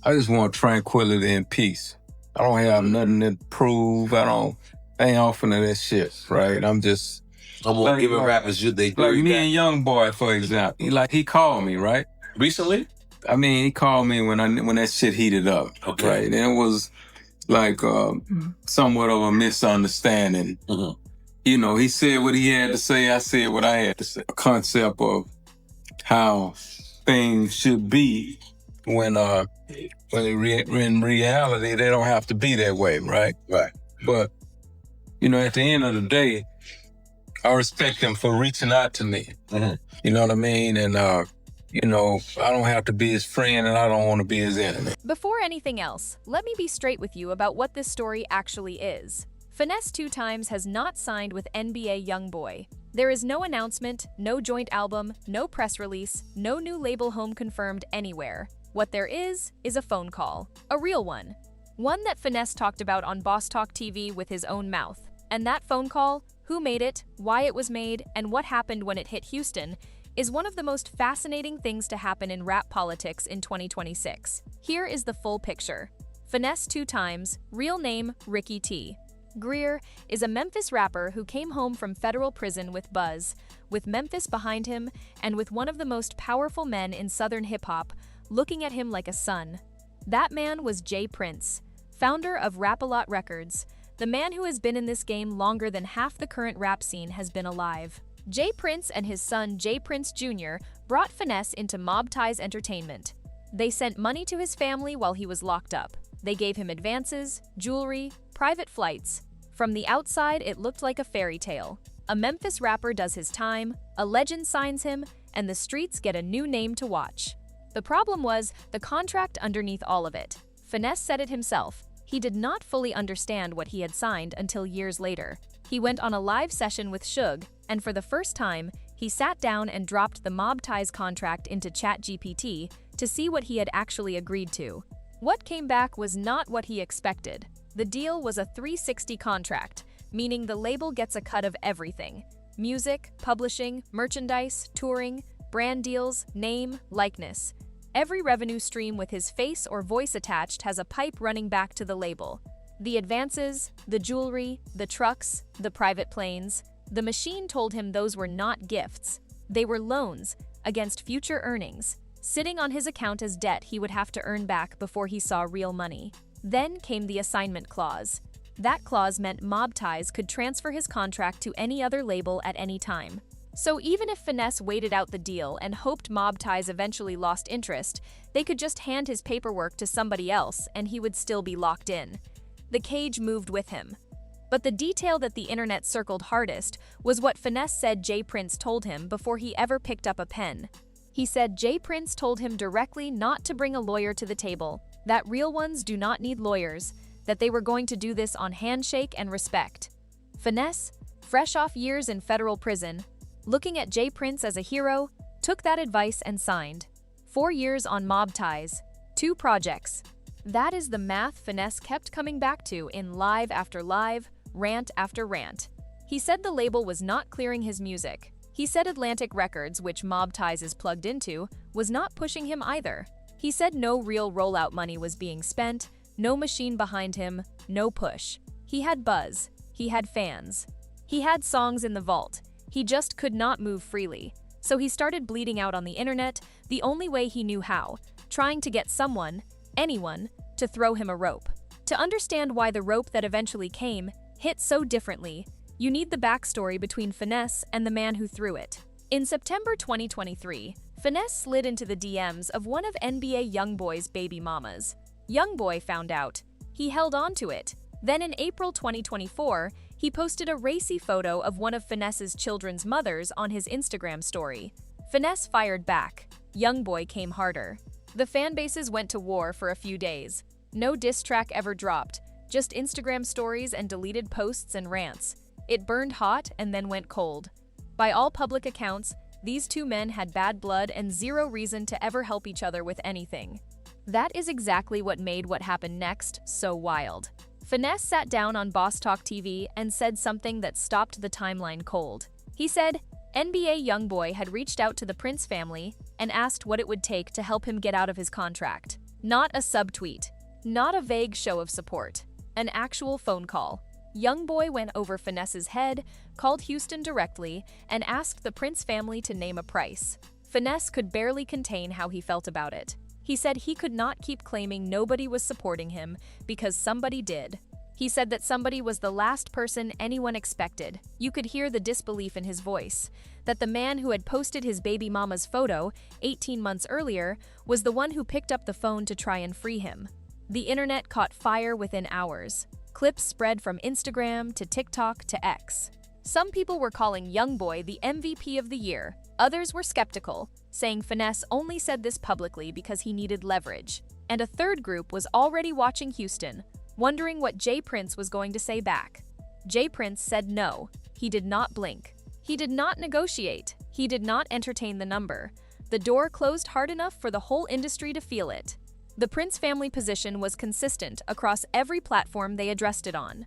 I just want tranquility and peace. I don't have nothing to prove. I ain't off into that shit, right? I'm just I'm gonna give rappers they like me and YoungBoy, for example. He called me, right? Recently? I mean, he called me when that shit heated up. Okay. Right. And it was like somewhat of a misunderstanding. Mhm. You know, he said what he had to say, I said what I had to say. A concept of how things should be when in reality they don't have to be that way, right? Right. But, you know, at the end of the day, I respect him for reaching out to me. Mhm. You know what I mean? And, you know, I don't have to be his friend and I don't want to be his enemy. Before anything else, let me be straight with you about what this story actually is. Finesse2tymes has not signed with NBA YoungBoy. There is no announcement, no joint album, no press release, no new label home confirmed anywhere. What there is a phone call. A real one. One that Finesse talked about on Boss Talk TV with his own mouth. And that phone call, who made it, why it was made, and what happened when it hit Houston, is one of the most fascinating things to happen in rap politics in 2026. Here is the full picture. Finesse2tymes, real name Ricky T. Greer, is a Memphis rapper who came home from federal prison with buzz, with Memphis behind him, and with one of the most powerful men in Southern hip-hop, looking at him like a son. That man was J. Prince, founder of Rap-A-Lot Records, the man who has been in this game longer than half the current rap scene has been alive. J. Prince and his son J. Prince Jr. brought Finesse into Mob Ties Entertainment. They sent money to his family while he was locked up. They gave him advances, jewelry, private flights. From the outside, it looked like a fairy tale. A Memphis rapper does his time, a legend signs him, and the streets get a new name to watch. The problem was the contract underneath all of it. Finesse said it himself. He did not fully understand what he had signed until years later. He went on a live session with Suge, and for the first time, he sat down and dropped the Mob Ties contract into ChatGPT to see what he had actually agreed to. What came back was not what he expected. The deal was a 360 contract, meaning the label gets a cut of everything: music, publishing, merchandise, touring, brand deals, name, likeness. Every revenue stream with his face or voice attached has a pipe running back to the label. The advances, the jewelry, the trucks, the private planes. The machine told him those were not gifts. They were loans against future earnings, sitting on his account as debt he would have to earn back before he saw real money. Then came the assignment clause. That clause meant Mob Ties could transfer his contract to any other label at any time. So even if Finesse waited out the deal and hoped Mob Ties eventually lost interest, they could just hand his paperwork to somebody else and he would still be locked in. The cage moved with him. But the detail that the internet circled hardest was what Finesse said J. Prince told him before he ever picked up a pen. He said J. Prince told him directly not to bring a lawyer to the table, that real ones do not need lawyers, that they were going to do this on handshake and respect. Finesse, fresh off years in federal prison, looking at J. Prince as a hero, took that advice and signed. 4 years on Mob Ties, 2 projects. That is the math Finesse kept coming back to in live after live, rant after rant. He said the label was not clearing his music. He said Atlantic Records, which Mob Ties is plugged into, was not pushing him either. He said no real rollout money was being spent, no machine behind him, no push. He had buzz. He had fans. He had songs in the vault. He just could not move freely. So he started bleeding out on the internet the only way he knew how, trying to get someone, anyone, to throw him a rope. To understand why the rope that eventually came hit so differently, you need the backstory between Finesse and the man who threw it. In September 2023, Finesse slid into the DMs of one of NBA YoungBoy's baby mamas. YoungBoy found out. He held on to it. Then in April 2024, he posted a racy photo of one of Finesse's children's mothers on his Instagram story. Finesse fired back. YoungBoy came harder. The fan bases went to war for a few days. No diss track ever dropped, just Instagram stories and deleted posts and rants. It burned hot and then went cold. By all public accounts, these two men had bad blood and zero reason to ever help each other with anything. That is exactly what made what happened next so wild. Finesse sat down on Boss Talk TV and said something that stopped the timeline cold. He said NBA YoungBoy had reached out to the Prince family and asked what it would take to help him get out of his contract. Not a subtweet. Not a vague show of support. An actual phone call. YoungBoy went over Finesse's head, called Houston directly, and asked the Prince family to name a price. Finesse could barely contain how he felt about it. He said he could not keep claiming nobody was supporting him because somebody did. He said that somebody was the last person anyone expected. You could hear the disbelief in his voice. That the man who had posted his baby mama's photo 18 months earlier was the one who picked up the phone to try and free him. The internet caught fire within hours. Clips spread from Instagram to TikTok to X. Some people were calling YoungBoy the MVP of the year. Others were skeptical, saying Finesse only said this publicly because he needed leverage. And a third group was already watching Houston, wondering what J. Prince was going to say back. J. Prince said no. He did not blink. He did not negotiate. He did not entertain the number. The door closed hard enough for the whole industry to feel it. The Prince family position was consistent across every platform they addressed it on.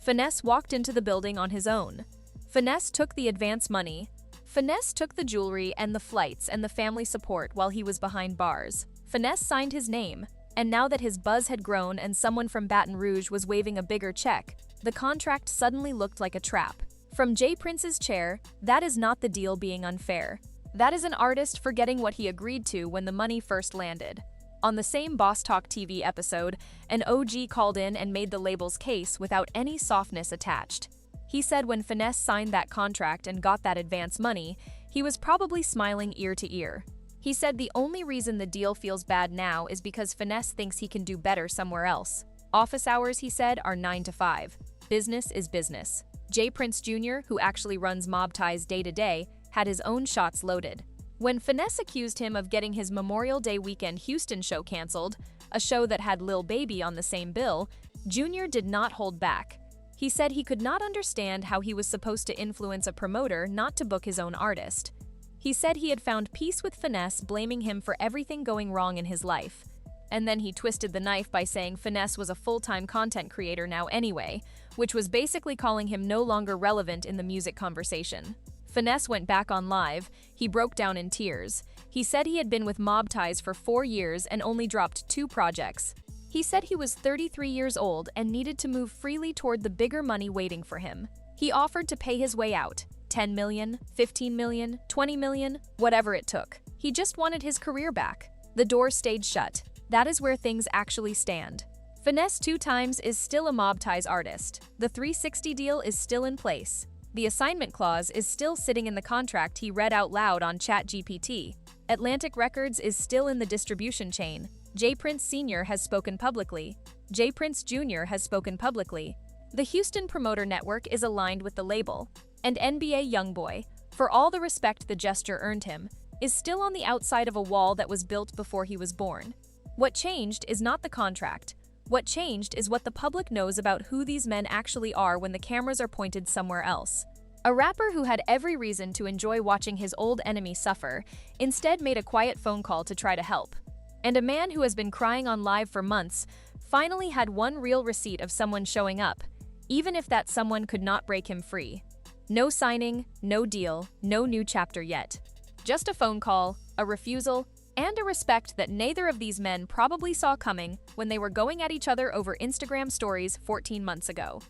Finesse walked into the building on his own. Finesse took the advance money. Finesse took the jewelry and the flights and the family support while he was behind bars. Finesse signed his name, and now that his buzz had grown and someone from Baton Rouge was waving a bigger check, the contract suddenly looked like a trap. From J. Prince's chair, that is not the deal being unfair. That is an artist forgetting what he agreed to when the money first landed. On the same Boss Talk TV episode, an OG called in and made the label's case without any softness attached. He said when Finesse signed that contract and got that advance money, he was probably smiling ear to ear. He said the only reason the deal feels bad now is because Finesse thinks he can do better somewhere else. Office hours, he said, are 9 to 5. Business is business. J. Prince Jr., who actually runs Mob Ties day to day, had his own shots loaded. When Finesse accused him of getting his Memorial Day weekend Houston show canceled, a show that had Lil Baby on the same bill, Jr. did not hold back. He said he could not understand how he was supposed to influence a promoter not to book his own artist. He said he had found peace with Finesse blaming him for everything going wrong in his life. And then he twisted the knife by saying Finesse was a full-time content creator now anyway, which was basically calling him no longer relevant in the music conversation. Finesse went back on live. He broke down in tears. He said he had been with Mob Ties for 4 years and only dropped 2 projects. He said he was 33 years old and needed to move freely toward the bigger money waiting for him. He offered to pay his way out. 10 million, 15 million, 20 million, whatever it took. He just wanted his career back. The door stayed shut. That is where things actually stand. Finesse2tymes is still a Mob Ties artist. The 360 deal is still in place. The assignment clause is still sitting in the contract he read out loud on ChatGPT. Atlantic Records is still in the distribution chain. J. Prince Sr. has spoken publicly. J. Prince Jr. has spoken publicly. The Houston Promoter Network is aligned with the label. And NBA YoungBoy, for all the respect the gesture earned him, is still on the outside of a wall that was built before he was born. What changed is not the contract. What changed is what the public knows about who these men actually are when the cameras are pointed somewhere else. A rapper who had every reason to enjoy watching his old enemy suffer instead made a quiet phone call to try to help. And a man who has been crying on live for months finally had one real receipt of someone showing up, even if that someone could not break him free. No signing, no deal, no new chapter yet. Just a phone call, a refusal, and a respect that neither of these men probably saw coming when they were going at each other over Instagram stories 14 months ago.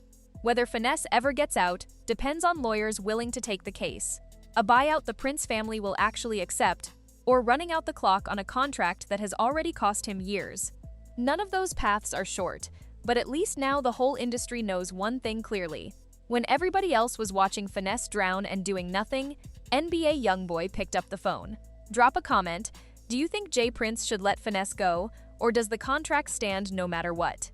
Whether Finesse ever gets out depends on lawyers willing to take the case. A buyout the Prince family will actually accept, or running out the clock on a contract that has already cost him years. None of those paths are short, but at least now the whole industry knows one thing clearly. When everybody else was watching Finesse drown and doing nothing, NBA YoungBoy picked up the phone. Drop a comment. Do you think J. Prince should let Finesse go, or does the contract stand no matter what?